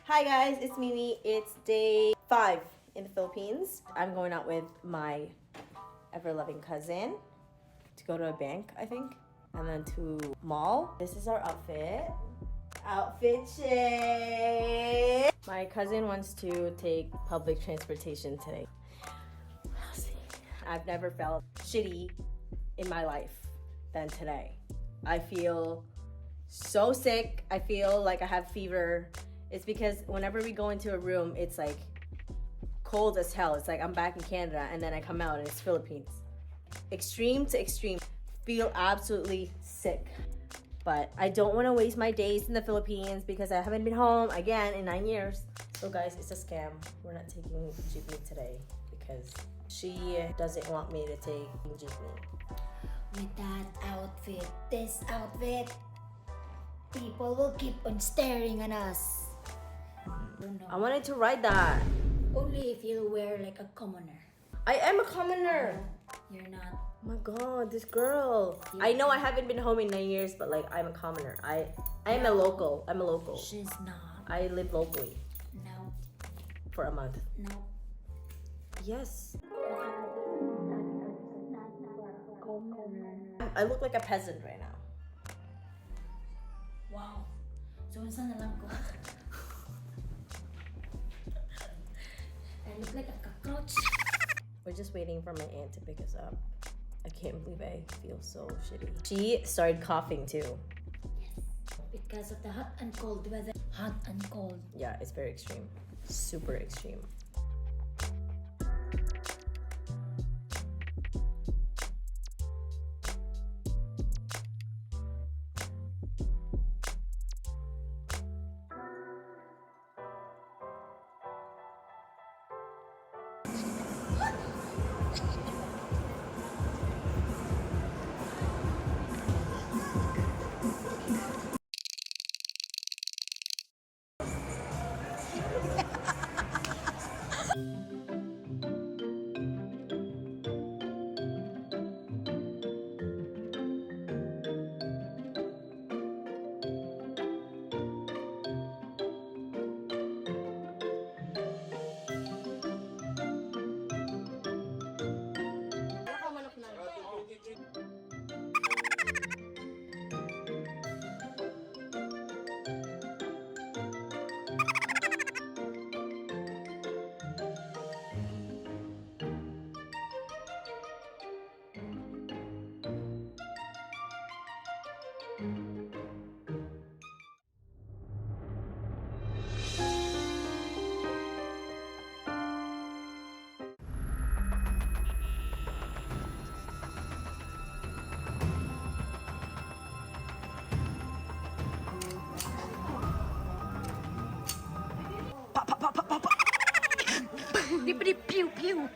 Hi guys, it's Mimi. It's day 5 in the Philippines. I'm going out with my ever-loving cousin to go to a bank, I think, and then to mall. This is our outfit. Outfit check. My cousin wants to take public transportation today. We'll see. I've never felt shitty in my life than today. I feel so sick. I feel like I have fever. It's because whenever we go into a room, it's like cold as hell. It's like I'm back in Canada and then I come out and it's Philippines. Extreme to extreme. Feel absolutely sick. But I don't want to waste my days in the Philippines because I haven't been home again in 9 years. So guys, it's a scam. We're not taking jeepney today because she doesn't want me to take jeepney. With that outfit, this outfit, people will keep on staring at us. Oh no. I wanted to ride that. Only if you wear like a commoner. I am a commoner. You're not. Oh my god, this girl. I know I haven't been home in 9 years, but like I'm a commoner. I am a local. I'm a local. She's not. I live locally No. for a month. No. Yes. I look like a peasant right now. Wow. So, saan na lang ko? I look like a cockroach. We're just waiting for my aunt to pick us up. I can't believe I feel so shitty. She started coughing too. Yes. Because of the hot and cold weather. Hot and cold. Yeah, it's very extreme. Super extreme. Pew pew.